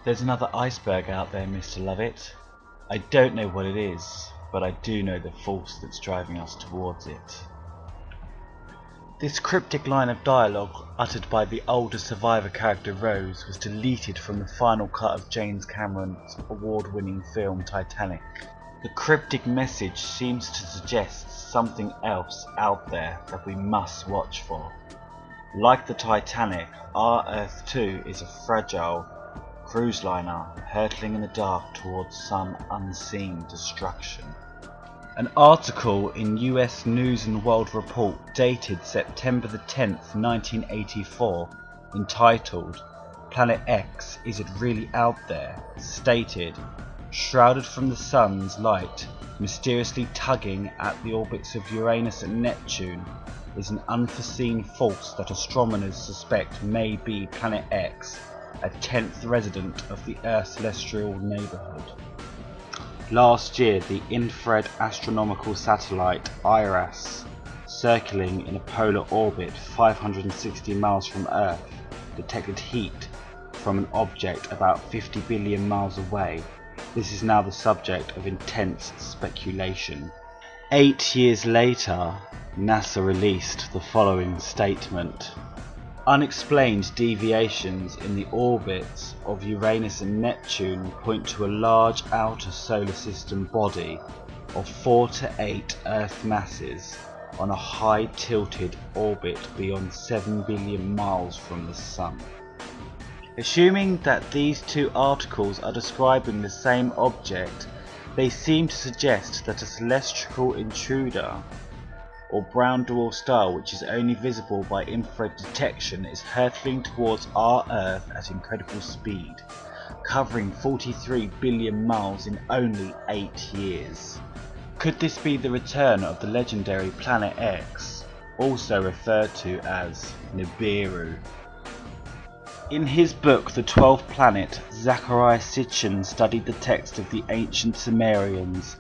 There's another iceberg out there, Mr. Lovett. I don't know what it is, but I do know the force that's driving us towards it. This cryptic line of dialogue, uttered by the older survivor character Rose, was deleted from the final cut of James Cameron's award-winning film Titanic. The cryptic message seems to suggest something else out there that we must watch for. Like the Titanic, our Earth too is a fragile cruise liner hurtling in the dark towards some unseen destruction. An article in US News and World Report dated September the 10th, 1984, entitled "Planet X, Is It Really Out There?" stated, "Shrouded from the sun's light, mysteriously tugging at the orbits of Uranus and Neptune, is an unforeseen force that astronomers suspect may be Planet X, a 10th resident of the Earth's celestial neighbourhood." Last year, the infrared astronomical satellite IRAS, circling in a polar orbit 560 miles from Earth, detected heat from an object about 50 billion miles away. This is now the subject of intense speculation. 8 years later, NASA released the following statement: "Unexplained deviations in the orbits of Uranus and Neptune point to a large outer solar system body of 4 to 8 Earth masses on a high tilted orbit beyond 7 billion miles from the Sun." Assuming that these two articles are describing the same object, they seem to suggest that a celestial intruder or brown dwarf star, which is only visible by infrared detection, is hurtling towards our Earth at incredible speed, covering 43 billion miles in only 8 years. Could this be the return of the legendary Planet X, also referred to as Nibiru? In his book The 12th Planet, Zecharia Sitchin studied the text of the ancient Sumerians,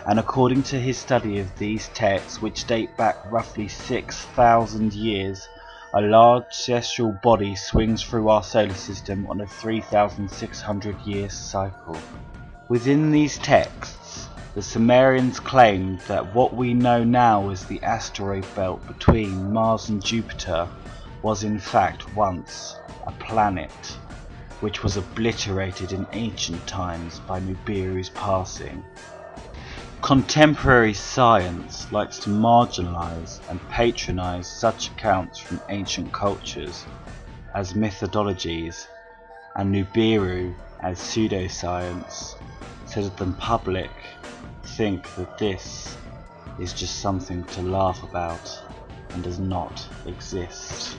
and according to his study of these texts, which date back roughly 6,000 years, a large celestial body swings through our solar system on a 3,600-year cycle. Within these texts, the Sumerians claimed that what we know now as the asteroid belt between Mars and Jupiter was in fact once a planet, which was obliterated in ancient times by Nibiru's passing. Contemporary science likes to marginalize and patronize such accounts from ancient cultures as methodologies, and Nibiru as pseudoscience, so that the public think that this is just something to laugh about and does not exist.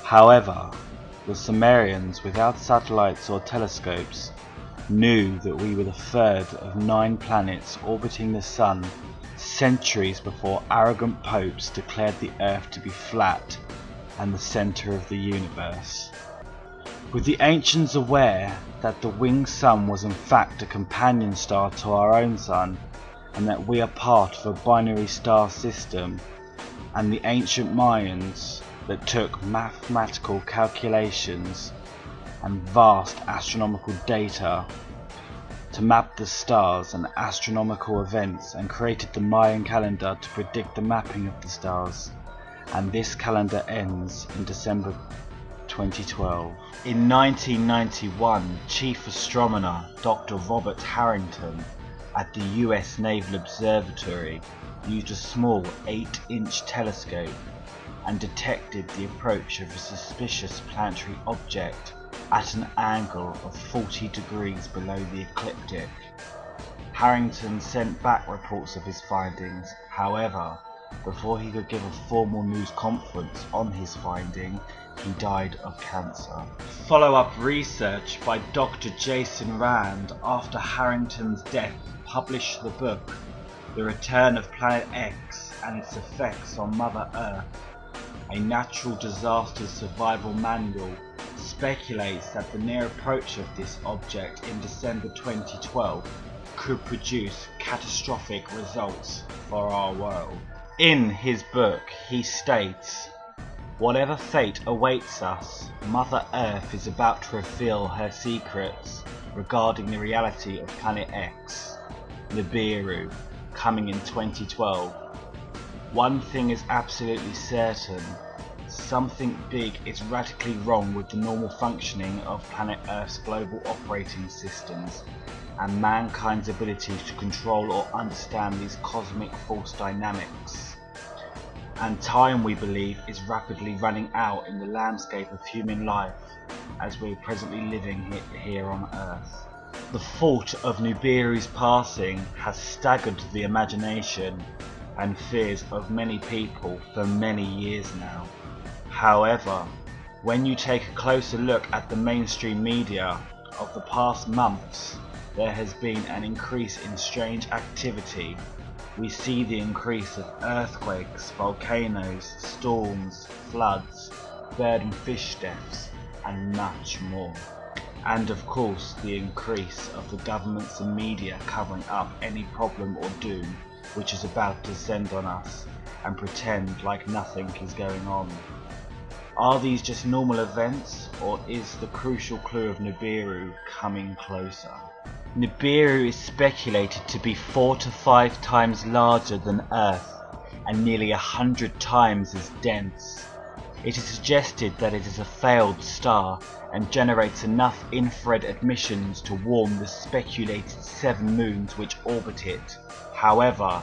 However, the Sumerians, without satellites or telescopes, knew that we were the third of 9 planets orbiting the Sun centuries before arrogant popes declared the Earth to be flat and the centre of the universe. With the ancients aware that the winged Sun was in fact a companion star to our own Sun, and that we are part of a binary star system, and the ancient Mayans that took mathematical calculations and vast astronomical data to map the stars and astronomical events, and created the Mayan calendar to predict the mapping of the stars, and this calendar ends in December 2012. In 1991, Chief Astronomer Dr. Robert Harrington at the US Naval Observatory used a small 8-inch telescope and detected the approach of a suspicious planetary object at an angle of 40 degrees below the ecliptic. Harrington sent back reports of his findings. However, before he could give a formal news conference on his finding, he died of cancer. Follow-up research by Dr. Jason Rand after Harrington's death published the book The Return of Planet X and Its Effects on Mother Earth, a natural disaster survival manual, speculates that the near approach of this object in December 2012 could produce catastrophic results for our world. In his book, he states, Whatever fate awaits us, Mother Earth is about to reveal her secrets regarding the reality of Planet X, Nibiru, coming in 2012. One thing is absolutely certain: something big is radically wrong with the normal functioning of Planet Earth's global operating systems and mankind's ability to control or understand these cosmic force dynamics. And time, we believe, is rapidly running out in the landscape of human life as we're presently living here on Earth. The thought of Nibiru's passing has staggered the imagination and fears of many people for many years now. However, when you take a closer look at the mainstream media of the past months, there has been an increase in strange activity. We see the increase of earthquakes, volcanoes, storms, floods, bird and fish deaths, and much more. And of course the increase of the governments and media covering up any problem or doom which is about to descend on us and pretend like nothing is going on. Are these just normal events, or is the crucial clue of Nibiru coming closer? Nibiru is speculated to be 4 to 5 times larger than Earth and nearly 100 times as dense. It is suggested that it is a failed star and generates enough infrared emissions to warm the speculated 7 moons which orbit it. However,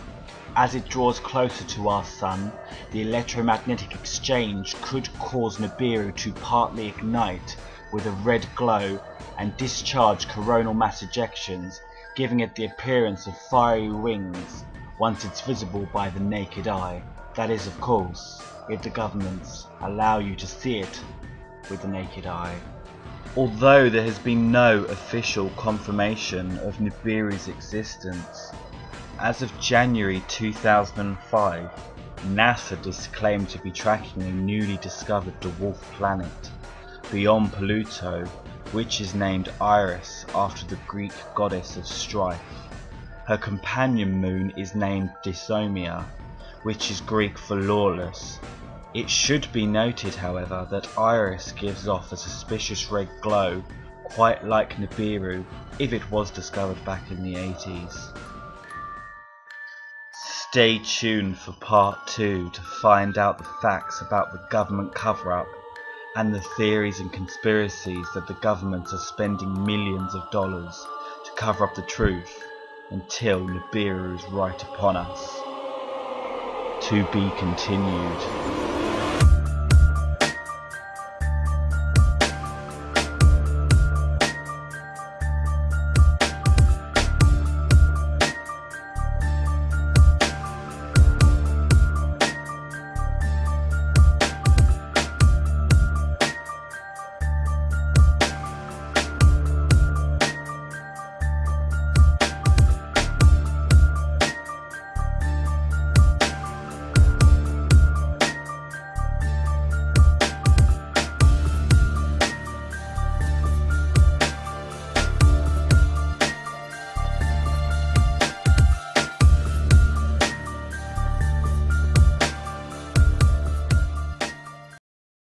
as it draws closer to our Sun, the electromagnetic exchange could cause Nibiru to partly ignite with a red glow and discharge coronal mass ejections, giving it the appearance of fiery wings once it's visible by the naked eye. That is, of course, if the governments allow you to see it with the naked eye. Although there has been no official confirmation of Nibiru's existence, as of January 2005, NASA disclaimed to be tracking a newly discovered dwarf planet beyond Pluto, which is named Iris after the Greek goddess of strife. Her companion moon is named Dysomia, which is Greek for lawless. It should be noted, however, that Iris gives off a suspicious red glow, quite like Nibiru if it was discovered back in the 80s. Stay tuned for part 2 to find out the facts about the government cover-up and the theories and conspiracies that the governments are spending millions of dollars to cover up the truth until Nibiru is right upon us. To be continued.